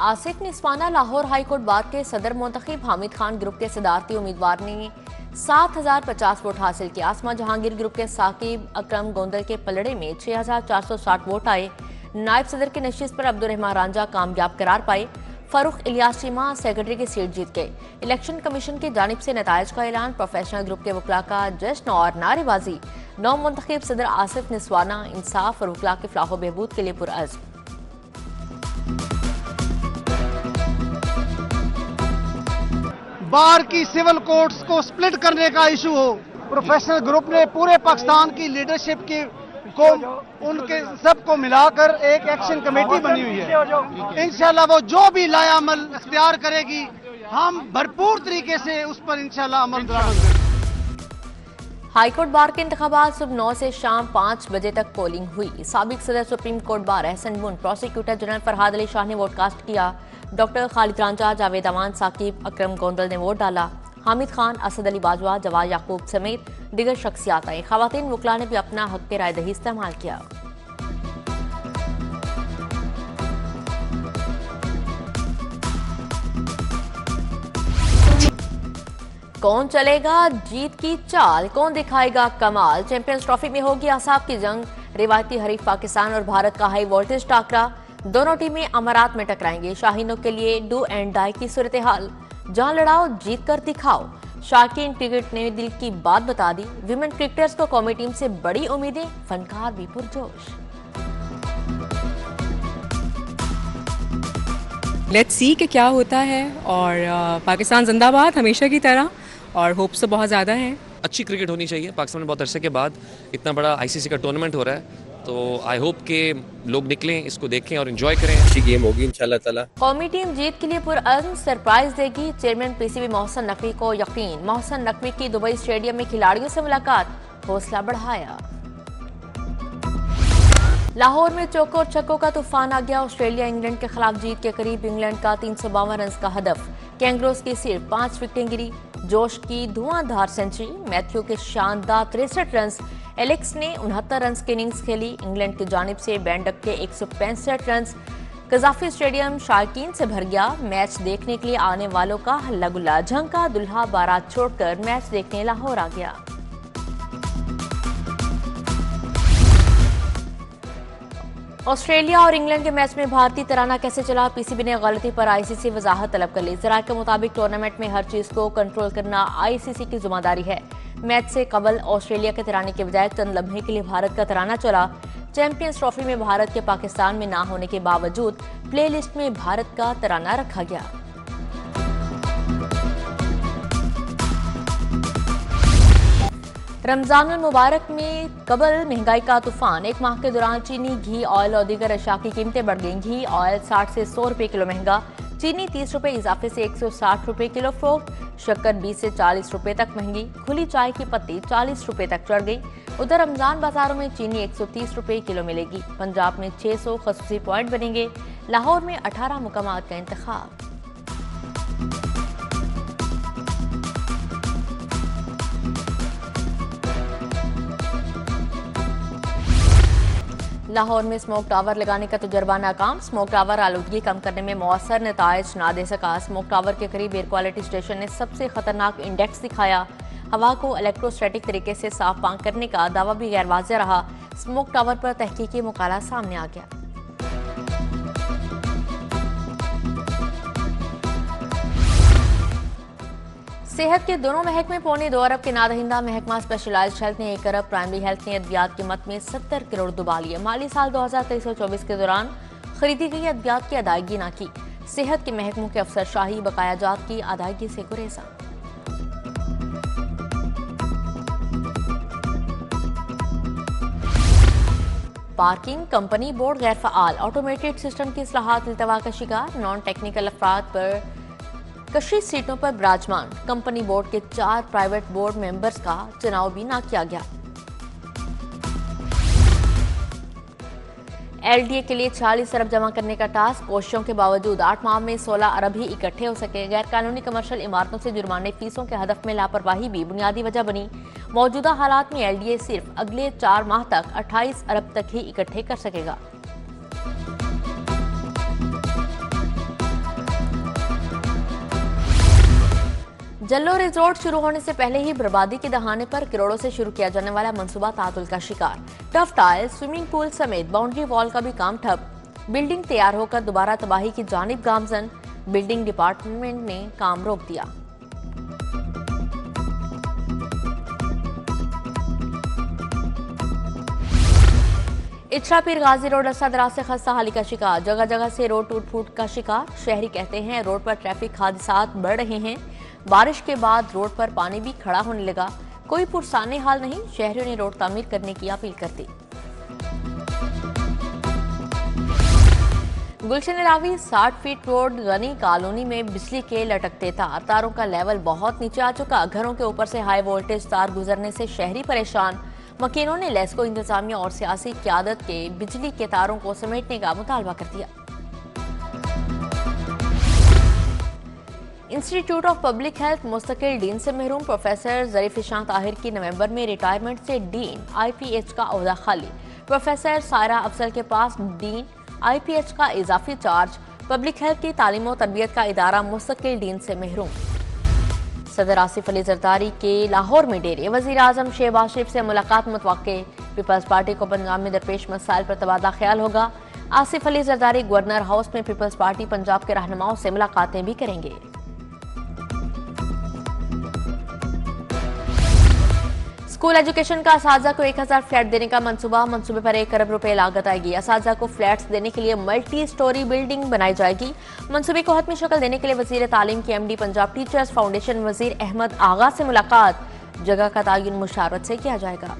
Asif निस्वाना Lahore high court bar के सदर मुंतखब हामिद खान ग्रुप के सदारती उम्मीदवार ने 7050 वोट हासिल किया। आसमा जहांगीर ग्रुप के साकिब अकरम गोंदल के पलड़े में 6460 वोट आए। नायब सदर की नशिस्त पर अब्दुर्रहमान रांझा कामयाब करार पाए। फरूख इलियास चीमा सेक्रेटरी की सीट जीत गए। इलेक्शन कमीशन की जानिब से नताइज का ऐलान, प्रोफेशनल ग्रुप के वकला का जश्न और नारेबाजी। नौ मुंतखब सदर आसिफ निस्वाना इंसाफ और वकला के फलाह बहबूद के लिए पुरअज़्म। बार की सिविल कोर्ट्स को स्प्लिट करने का इशू हो, प्रोफेशनल ग्रुप ने पूरे पाकिस्तान की लीडरशिप की को उनके सबको मिलाकर एक एक्शन कमेटी बनी हुई है। इंशाल्लाह वो जो भी लाया अमल इख्तियार करेगी, हम भरपूर तरीके से उस पर इंशाल्लाह अमल दरामद करेंगे। हाईकोर्ट बार के इंतखाबात सुबह 9 से शाम 5 बजे तक पोलिंग हुई। साबिक सदर सुप्रीम कोर्ट बार एहसन बुन, प्रोसिक्यूटर जनरल फरहाद अली शाह ने वोट कास्ट किया। डॉक्टर खालिद रांझा, जावेद अमान, साकिब अकरम गोंदल ने वोट डाला। हामिद खान, असद अली बाजवा, जवाद याकूब समेत दिगर शख्सियात आई। खवातीन वकला ने भी अपना हक राय दही इस्तेमाल किया। कौन चलेगा जीत की चाल, कौन दिखाएगा कमाल। चैंपियंस ट्रॉफी में होगी असाब की जंग। रिवायती हरीफ पाकिस्तान और भारत का हाई वोल्टेज टाकरा। दोनों टीमें अमारात में टकराएंगी। शाहीनों के लिए डू एंड डाई की सूरत हाल। जहां लड़ाओ जीत कर दिखाओ। शाकीन क्रिकेट ने दिल की बात बता दी। विमेन क्रिकेटर्स को कौमी टीम से बड़ी उम्मीदें, फनकार भी पुरजोश। लेट्स सी कि क्या होता है। और पाकिस्तान जिंदाबाद हमेशा की तरह, और होप्स तो बहुत ज़्यादा हैं। अच्छी क्रिकेट होनी चाहिए पाकिस्तान में। बहुत अरसे के बाद इतना बड़ा आईसीसी का टूर्नामेंट हो रहा है, तो आई होप के लोग निकलें, इसको देखें और एंजॉय करें। अच्छी गेम होगी इंशाल्लाह ताला। कौमी टीम जीत के लिए पुरअज़्म, सरप्राइज देगी। चेयरमैन पीसीबी मोहसन नकवी को यकीन। मोहसन नकवी की दुबई स्टेडियम में खिलाड़ियों से मुलाकात, हौसला बढ़ाया। लाहौर में चौकों और छक्कों का तूफान आ गया। ऑस्ट्रेलिया इंग्लैंड के खिलाफ जीत के करीब। इंग्लैंड का 352 रन का हदफ। कैंगरोज की सिर्फ 5 विकेटें गिरी। जोश की धुआंधार सेंचुरी। मैथ्यू के शानदार 63 रन। एलेक्स ने 69 रन की इनिंग्स खेली। इंग्लैंड की जानिब से बैंडक के 165 रन। कजाफी स्टेडियम शायकीन से भर गया। मैच देखने के लिए आने वालों का हल्ला गुल्ला। झंग का दुल्हा बारात छोड़कर मैच देखने लाहौर आ गया। ऑस्ट्रेलिया और इंग्लैंड के मैच में भारतीय तराना कैसे चला, पीसीबी ने गलती पर आईसीसी वजाहत तलब कर ली। जराये के मुताबिक टूर्नामेंट में हर चीज को कंट्रोल करना आईसीसी की जिम्मेदारी है। मैच से कबल ऑस्ट्रेलिया के तराने के बजाय चंद लम्हे के लिए भारत का तराना चला। चैंपियंस ट्रॉफी में भारत के पाकिस्तान में ना होने के बावजूद प्लेलिस्ट में भारत का तराना रखा गया। रमजान मुबारक में कबल महंगाई का तूफान। एक माह के दौरान चीनी, घी, ऑयल और दीगर अशिया की कीमतें बढ़ गईं। घी ऑयल 60 से 100 रुपए किलो महंगा। चीनी 30 रुपए इजाफे से 160 रुपए किलो फरोख्त। शक्कर 20 से 40 रुपए तक महंगी। खुली चाय की पत्ती 40 रुपए तक चढ़ गई। उधर रमजान बाजारों में चीनी 130 रुपए किलो मिलेगी। पंजाब में 600 खसूसी पॉइंट बनेंगे। लाहौर में 18 मुकामात का इंतखाब। लाहौर में स्मोक टावर लगाने का तजर्बा नाकाम। स्मोक टावर आलूदगी कम करने में मौसर नताइज ना दे सका। स्मोक टावर के करीब एयर क्वालिटी स्टेशन ने सबसे खतरनाक इंडेक्स दिखाया। हवा को इलेक्ट्रोस्टैटिक तरीके से साफ पाक करने का दावा भी गैर वाज़ेह रहा। स्मोक टावर पर तहकीकी मुकाला सामने आ गया। सेहत के दोनों महकमे पौने 2 अरब के नादहिंदा। महकमा स्पेशलाइज्ड हेल्थ ने 1 अरब, प्राइमरी हेल्थ ने अद्वियात की मत में 70 करोड़ दुबा लिए। माली साल 2023-24 के दौरान खरीदी गई अद्वियात की अदायगी न की। सेहत के महकमों के अफसरशाही बकाया जात की अदायगी से गुरेजा। पार्किंग कंपनी बोर्ड गैर फ़आल। ऑटोमेटेड सिस्टम की इस्लाहात इल्तवा का शिकार। नॉन टेक्निकल अफराद पर कशिश सीटों पर विराजमान। कंपनी बोर्ड के 4 प्राइवेट बोर्ड मेंबर्स का चुनाव भी ना किया गया। एलडीए के लिए 46 अरब जमा करने का टास्क। कोशिशों के बावजूद 8 माह में 16 अरब ही इकट्ठे हो सके। गैर कानूनी कमर्शियल इमारतों से जुर्माने फीसों के हदफ में लापरवाही भी बुनियादी वजह बनी। मौजूदा हालात में एलडीए सिर्फ अगले 4 माह तक 28 अरब तक ही इकट्ठे कर सकेगा। जल्लो रिजॉर्ट शुरू होने से पहले ही बर्बादी के दहाने पर करोड़ों से शुरू किया जाने वाला मंसूबा तातुल का शिकार। टफ टाइल, स्विमिंग पूल समेत बाउंड्री वॉल का भी काम ठप। बिल्डिंग तैयार होकर दोबारा तबाही की जानिब गामजन। बिल्डिंग डिपार्टमेंट ने काम रोक दिया। इचरा पीर गाजी रोड रस्ता दराज से खस्ता हाली का शिकार। जगह जगह से रोड टूट फूट का शिकार। शहरी कहते हैं रोड पर ट्रैफिक हादसात बढ़ रहे हैं। बारिश के बाद रोड पर पानी भी खड़ा होने लगा। कोई पुरसाने हाल नहीं। शहरियों ने रोड तामीर करने की अपील कर दी। Gulshan Ravi 60 feet road Gani colony में बिजली के लटकते तार। तारों का लेवल बहुत नीचे आ चुका। घरों के ऊपर से हाई वोल्टेज तार गुजरने से शहरी परेशान। मकीनों ने लेस्को इंतजामिया और सियासी क़यादत के बिजली के तारों को समेटने का मुतालबा कर दिया। इंस्टीट्यूट ऑफ पब्लिक हेल्थ मुस्तकिल डीन से महरूम। प्रोफेसर ज़रीफ शाह ताहिर की नवंबर में रिटायरमेंट से डीन IPH का ओहदा खाली। प्रोफेसर सायरा अफजल के पास डीन IPH का इजाफी चार्ज। पब्लिक हेल्थ की तालीम और तरबियत का इदारा मुस्तकिल डीन से महरूम। सदर आसिफ अली जरदारी के लाहौर में डेरे। वज़ीर आज़म शहबाज शरीफ से मुलाकात मुतवक्के। पीपल्स पार्टी को पंजाब में दरपेश मसाइल पर तबादला ख्याल होगा। आसिफ अली जरदारी गवर्नर हाउस में पीपल्स पार्टी पंजाब के रहनुमाओं से मुलाकातें भी करेंगे। स्कूल एजुकेशन का असातिज़ा को 1000 फ्लैट देने का मंसूबा। मंसूबे पर 1 अरब रुपए लागत आएगी। असातिज़ा को फ्लैट्स देने के लिए मल्टी स्टोरी बिल्डिंग बनाई जाएगी। मंसूबे को हतमी शक्ल देने के लिए वजीर तालीम की MD पंजाब टीचर्स फाउंडेशन वजीर अहमद आगा से मुलाकात। जगह का तयन मुशावरत से किया जाएगा।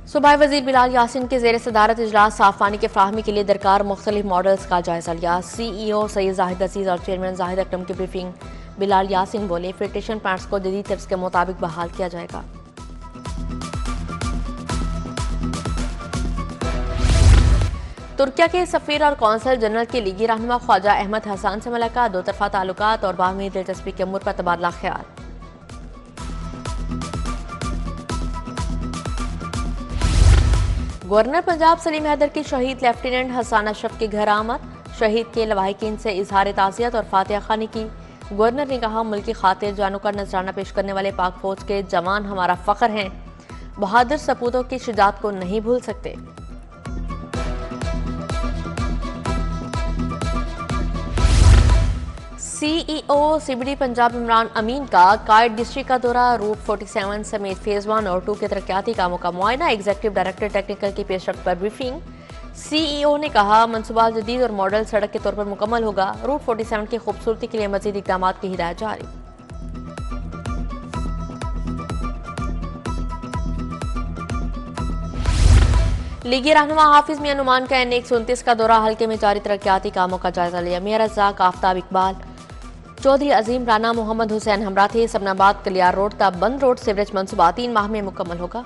सूबाई वजीर बिलाल यासिन के जेर सदारत इजलास साफ पानी के फ्राहमी के लिए दरकार मुख्तलिफ मॉडल्स का जायजा लिया। CEO सैयद जाहिद अजीज और चेयरमैन जाहिद अकरम की ब्रीफिंग। बिलाल यासिन बोले फिल्ट्रेशन प्लांट्स को जदीद तर्ज के मुताबिक बहाल किया जाएगा। तुर्किया के सफीर और कौंसल जनरल के लीगी रहनुमा ख्वाजा अहमद हसन से मुलाकात। दो तरफा ताल्लुकात और बाहमी दिलचस्पी के अमूर पर तबादला ख्याल। गवर्नर पंजाब सलीम हैदर की शहीद लेफ्टिनेंट हसन अशरफ के घर आमद। शहीद के लवाहिकीन से इजहार ताज़ियत और फातिहा खानी की। गवर्नर ने कहा मुल्क की खातिर जानों का नजराना पेश करने वाले पाक फौज के जवान हमारा फख्र हैं। बहादुर सपूतों की शुजात को नहीं भूल सकते। CEO CBD पंजाब इमरान अमीन का कायड डिस्ट्रिक्ट का दौरा। रूट 47 समेत फेज 1 और 2 के तरक्याती कामों का मुआयना। एग्जीक्यूटिव डायरेक्टर टेक्निकल की पेशरफ्त पर ब्रीफिंग। CEO ने कहा मंसूबा जदीद और मॉडल सड़क के तौर पर मुकम्मल होगा। रूट 47 की खूबसूरती के लिए मजीद इक़दाम की हिदायत जारी। लीगी रहनुमा हाफिज मियां नुमान का N129 का दौरा। हल्के में जारी तरक्याती कामों का जायजा लिया। मियां रज़ाक, आफ्ताब इकबाल, चौधरी अजीम राना, मोहम्मद हुसैन हमरा थे। सबनाबाद कलियार रोड तक बंद रोड सीवरेज मंसूबा 3 माह में मुकम्मल होगा।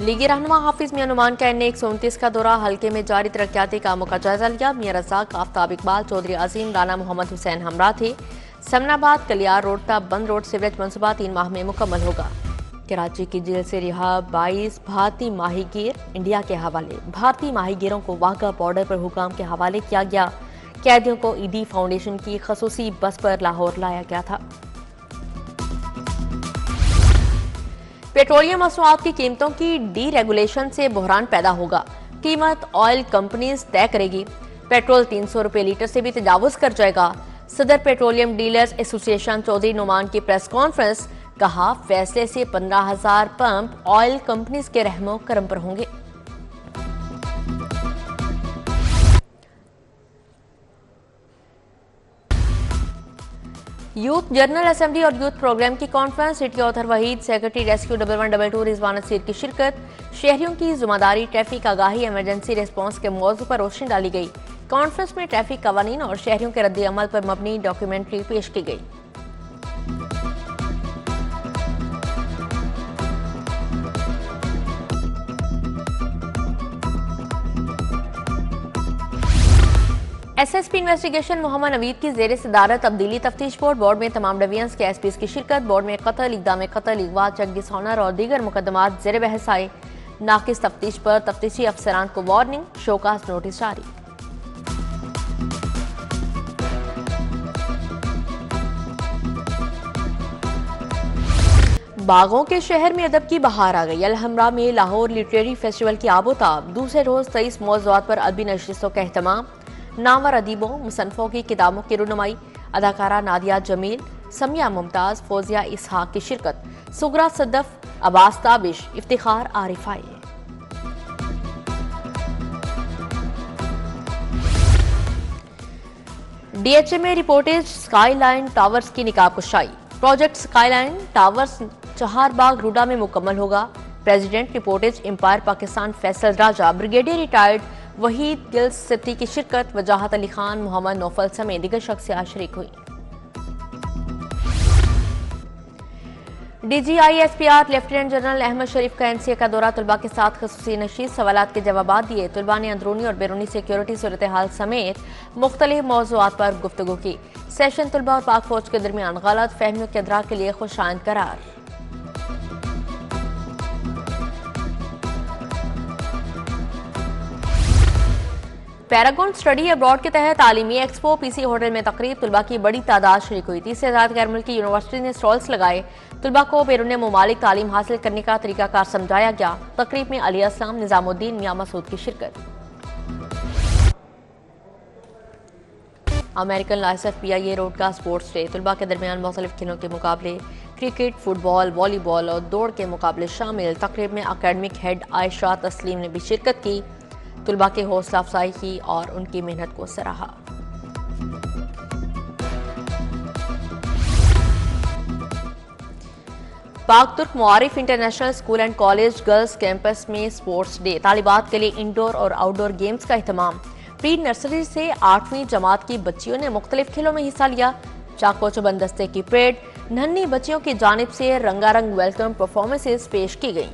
लीगी रहनुमा हाफिज मियां नुमान का N129 का दौरा। हल्के में जारी तरक्याती कामों का जायजा लिया। मियां रज़ाक, आफ्ताब इकबाल, चौधरी अजीम राना, मोहम्मद हुसैन हमरा थे। समनाबाद कलियार रोड तक बंद रोड सीवरेज मंसूबा 3 माह में मुकम्मल होगा। कराची की जेल से रिहा 22 भारतीय माहीगीर इंडिया के हवाले। भारतीय माहीगीरों को वाघा बॉर्डर पर हुकाम के हवाले किया गया। कैदियों को ED फाउंडेशन की खसूसी बस पर लाहौर लाया गया था। पेट्रोलियम मसनूआत की कीमतों की डीरेगुलेशन से बहरान पैदा होगा। कीमत ऑयल कंपनीज तय करेगी। पेट्रोल 300 रुपए लीटर से भी तजावुज कर जाएगा। सदर petroleum dealers association Chaudhry Numan की प्रेस कॉन्फ्रेंस। कहा फैसले से 15,000 पंप ऑयल कंपनीज के रहमो करम पर होंगे। यूथ जनरल असेंबली और यूथ प्रोग्राम की कॉन्फ्रेंस। सिटी ऑथर वहीद, सेक्रेटरी रेस्क्यू 1122 रिजवान नसीर की शिरकत। शहरियों की जिम्मेदारी, ट्रैफिक आगाही, इमरजेंसी रिस्पांस के मौजू पर रोशनी डाली गई। कॉन्फ्रेंस में ट्रैफिक कवानीन और शहरियों के रद्द अमल पर मबनी डॉक्यूमेंट्री पेश की गई। एसएसपी इन्वेस्टिगेशन मोहम्मद नवीद की जेर सदारत तब्दीली तफ्तीश बोर्ड में तमाम डिवीजन्स के एसपीज की शिरकत। बोर्ड में कत्ल, इक़दाम कत्ल, अगवा, चक डिसऑनर और दीगर मुकदमात जेर बहस आए। नाकिस तफ्तीश पर तफ्तीशी अफसरान को वार्निंग, शोकास नोटिस जारी। बागों के शहर में अदब की बहार आ गई। अलहमरा में लाहौर लिटरेरी फेस्टिवल की आबोताब। दूसरे रोज 23 मौज़ूआत पर अदबी नशिस्तों का एहतमाम। नामवर अदीबों, मुसन्निफों की किताबों की रुनुमाई। अदाकारा नादिया जमील, समिया मुमताज, फौजिया इसहाक की शिरकत। सुगरा सदफ, अब्बास ताबिश, इफ्तिखार आरिफाई। डीएचए में रिपोर्टेज स्काईलाइन टावर्स की निकाबकुशाई। Project Skyline Towers Chaharbagh RUDA में मुकम्मल होगा। President Reportage Empire Pakistan Faisal Raja, brigadier retired Waheed Gill सिद्दी की शिरकत। वजाहत अली खान, मोहम्मद नौफल समेत दीगर शख्सियात शरीक हुई। DGISPR लेफ्टिनेंट जनरल अहमद शरीफ का NCA का दौरा। तलबा के साथ खसूसी नशीस सवालात के जवाब दिए। तलबा ने अंदरूनी और बैरूनी सिक्योरिटी सूरत हाल समेत मुख्तलिफ मौज़ूआत पर गुफ्तगू की। सेशन तलबा और पाक फौज के दरमियान गलत फहमियों के अदराक के लिए खुशाइंद करार। पैरागॉन स्टडी अब्रॉड के तहत तालीमी एक्सपो PC होटल में तकरीब। तलबा की बड़ी तादाद शरीक हुई। 30 से ज्यादा गैर मुल्की यूनिवर्सिटी ने स्टॉल्स लगाए। तलबा को बैरून मुमालिक तालीम हासिल करने का तरीकाकार समझाया गया। तकरीब में अली असलाम, निजामुद्दीन, मियां मसूद की शिरकत। अमेरिकन लाइसेंस PIA रोड का स्पोर्ट्स डे। तलबा के दरमियान मुख्तलिफ खेलों के मुकाबले, क्रिकेट, फुटबॉल, वॉलीबॉल और दौड़ के मुकाबले शामिल। तकरीब में अकेडमिक हेड आयशा तस्लीम ने भी शिरकत की। तलबा के हौसला अफजाई की और उनकी मेहनत को सराहा। Pak Turk Maarif international school and college girls campus में स्पोर्ट्स डे। तालिबात के लिए इंडोर और आउटडोर गेम्स का एहतमाम। प्री नर्सरी से 8वीं जमात की बच्चियों ने मुख्तलिफ खेलों में हिस्सा लिया। चाको चबंद दस्ते की परेड, नन्ही बच्चियों की जानिब से रंगारंग वेलकम परफॉर्मेंसेस पेश की गई।